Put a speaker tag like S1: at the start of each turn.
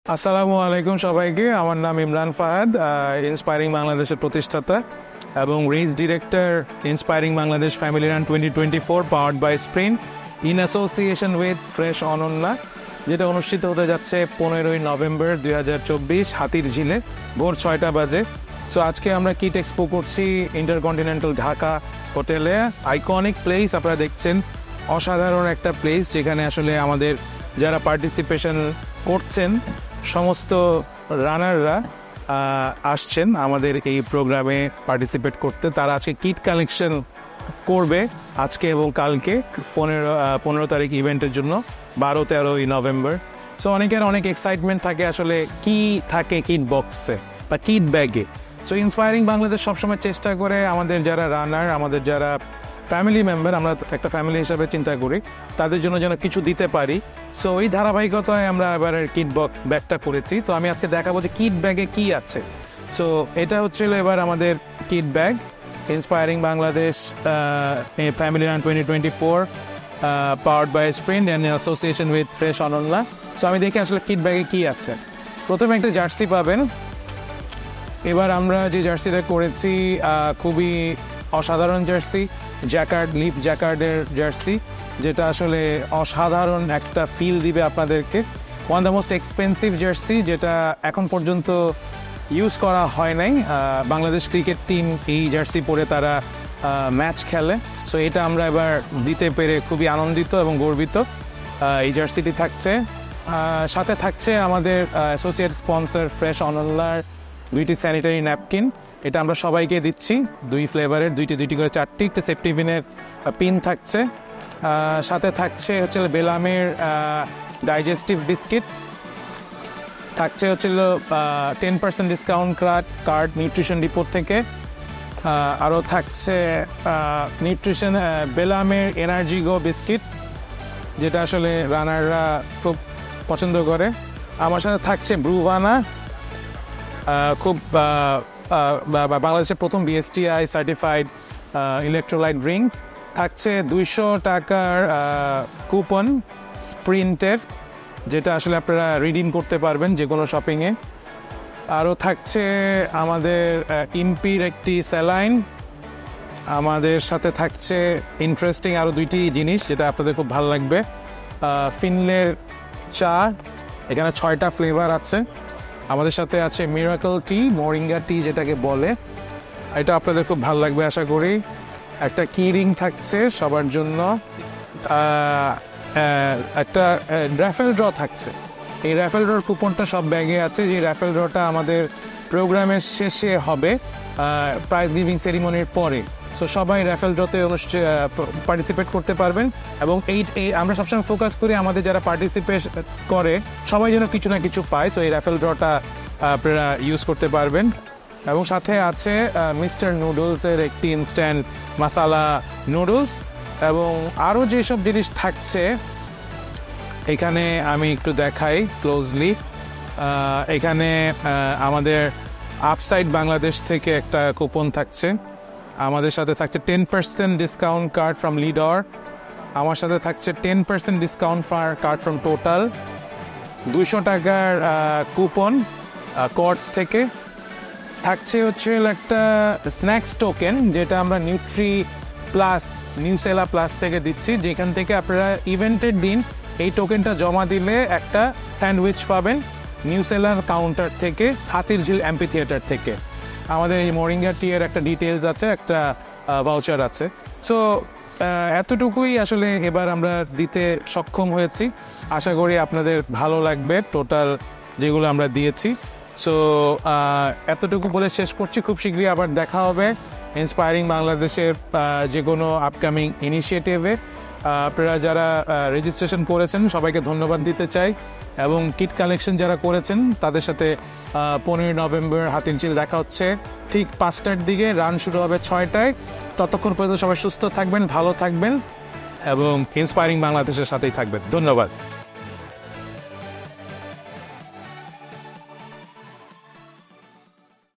S1: আসসালামু আলাইকুম সবাইকে। আমার নাম ইমরান ফাহাদ, ইন্সপায়ারিং বাংলাদেশের প্রতিষ্ঠাতা এবং race director inspiring Bangladesh family run 2024 powered by Sprint in association with fresh Ananya, যেটা অনুষ্ঠিত হতে যাচ্ছে 15ই নভেম্বর 2024 হাতির ঝিলে ভোর 6টা বাজে। সো আজকে আমরা কিট এক্সপো করছি ইন্টারকন্টিনেন্টাল ঢাকা হোটেলে। আইকনিক প্লেস আপনারা দেখছেন, অসাধারণ একটা প্লেস যেখানে আসলে আমাদের যারা পার্টিসিপেশন করছেন সমস্ত রানাররা আসছেন আমাদের এই প্রোগ্রামে পার্টিসিপেট করতে। তারা আজকে কিট কালেকশন করবে আজকে এবং কালকে 15 তারিখ ইভেন্টের জন্য 12-13 নভেম্বর। সো অনেকের অনেক এক্সাইটমেন্ট থাকে আসলে কি থাকে কিট বক্সে বা কিট ব্যাগে। সো ইন্সপায়ারিং বাংলাদেশ সবসময় চেষ্টা করে আমাদের যারা রানার, আমাদের যারা ফ্যামিলি মেম্বার, আমরা একটা ফ্যামিলি হিসাবে চিন্তা করি, তাদের জন্য যেন কিছু দিতে পারি। সো ওই ধারাবাহিকতায় আমরা এবার কিট ব্যাগটা করেছি। তো আমি আজকে দেখাবো যে কিট ব্যাগে কি আছে। সো এটা হচ্ছিল এবার আমাদের kit bag inspiring Bangladesh family run 2024 powered by sprint and association with fresh Ananya. So আমি দেখি আসলে কিট ব্যাগে কি আছে। প্রথমে একটা জার্সি পাবেন। এবার আমরা যে জার্সিটা করেছি খুবই অসাধারণ জার্সি, জ্যাকার্ড, লিপ জ্যাকার্ডের জার্সি, যেটা আসলে অসাধারণ একটা ফিল দিবে আপনাদেরকে। One the most expensive jersey যেটা এখন পর্যন্ত ইউজ করা হয় নাই। বাংলাদেশ ক্রিকেট টিম এই জার্সি পরে তারা ম্যাচ খেলে। সো এটা আমরা এবার দিতে পেরে খুবই আনন্দিত এবং গর্বিত। এই জার্সিটি থাকছে, সাথে থাকছে আমাদের অ্যাসোসিয়েট স্পন্সর ফ্রেশ অনন্যার 2টি স্যানিটারি ন্যাপকিন। এটা আমরা সবাইকে দিচ্ছি, 2 ফ্লেভারের, 2টি করে 4টি। একটা সেফটি পিনের পিন থাকছে, সাথে থাকছে হচ্ছে বেলামের ডাইজেস্টিভ বিস্কিট, থাকছে হচ্ছিল 10% ডিসকাউন্ট কার্ড নিউট্রিশন ডিপোর থেকে, আরও থাকছে নিউট্রিশন বেলামের এনার্জি গো বিস্কিট, যেটা আসলে রানাররা খুব পছন্দ করে। আমার সাথে থাকছে ব্রুভানা, খুব বাংলাদেশের প্রথম বিএসটিআই সার্টিফাইড ইলেকট্রোলাইট ড্রিঙ্ক। থাকছে 200 টাকার কুপন স্প্রিন্টের, যেটা আসলে আপনারা রিডিম করতে পারবেন যে কোনো শপিংয়ে। আরও থাকছে আমাদের ইম্পির একটি স্যালাইন। আমাদের সাথে থাকছে ইন্টারেস্টিং আরও 2টি জিনিস যেটা আপনাদের খুব ভালো লাগবে, ফিনলের চা, এখানে 6টা ফ্লেভার আছে। আমাদের সাথে আছে মিরাকল টি, মোরিঙ্গা টি যেটাকে বলে, এটা আপনাদের খুব ভালো লাগবে আশা করি। একটা কি রিং থাকছে সবার জন্য, একটা র্যাফেল ড্র থাকছে। এই র্যাফেল ড্রর কুপনটা সব ব্যাগে আছে। যে র্যাফেল ড্রটা আমাদের প্রোগ্রামের শেষে হবে, প্রাইজ গিভিং সেরিমনির পরে। সো সবাই র্যাফেল ড্রতে পার্টিসিপেট করতে পারবেন। এবং এই আমরা সবসময় ফোকাস করি আমাদের যারা পার্টিসিপেট করে সবাই যেন কিছু না কিছু পায়। সো এই র্যাফেল ড্রটা আপনারা ইউজ করতে পারবেন। এবং সাথে আছে মিস্টার নুডলসের একটি ইনস্ট্যান্ট মশালা নুডলস। এবং আরও যেসব জিনিস থাকছে এখানে আমি একটু দেখাই ক্লোজলি। এখানে আমাদের আপসাইড বাংলাদেশ থেকে একটা কুপন থাকছে। আমাদের সাথে থাকছে 10% ডিসকাউন্ট কার্ড ফ্রম লিডর। আমার সাথে থাকছে 10% ডিসকাউন্ট কার্ড ফ্রম টোটাল, 200 টাকার কুপন কর্টস থেকে। থাকছে হচ্ছে একটা স্ন্যাক্স টোকেন, যেটা আমরা নিউসেলা প্লাস থেকে দিচ্ছি, যেখান থেকে আপনারা ইভেন্টের দিন এই টোকেনটা জমা দিলে একটা স্যান্ডউইচ পাবেন নিউসেলার কাউন্টার থেকে, হাতির ঝিল অ্যাম্পি থিয়েটার থেকে। আমাদের এই মোরিঙ্গা টি এর একটা ডিটেলস আছে, একটা ভাউচার আছে। সো এতটুকুই আসলে এবার আমরা দিতে সক্ষম হয়েছি। আশা করি আপনাদের ভালো লাগবে টোটাল যেগুলো আমরা দিয়েছি। সো এতটুকু বলে শেষ করছি। খুব শীঘ্রই আবার দেখা হবে ইন্সপায়ারিং বাংলাদেশের যে কোনো আপকামিং ইনিশিয়েটিভে। আপনারা যারা রেজিস্ট্রেশন করেছেন সবাইকে ধন্যবাদ দিতে চাই, এবং কিট কালেকশন যারা করেছেন তাদের সাথে 15 নভেম্বর হাতির ঝিল দেখা হচ্ছে ঠিক 5টার দিকে। রান শুরু হবে 6টায়। ততক্ষণ পর্যন্ত সবাই সুস্থ থাকবেন, ভালো থাকবেন এবং ইন্সপায়ারিং বাংলাদেশের সাথেই থাকবেন। ধন্যবাদ।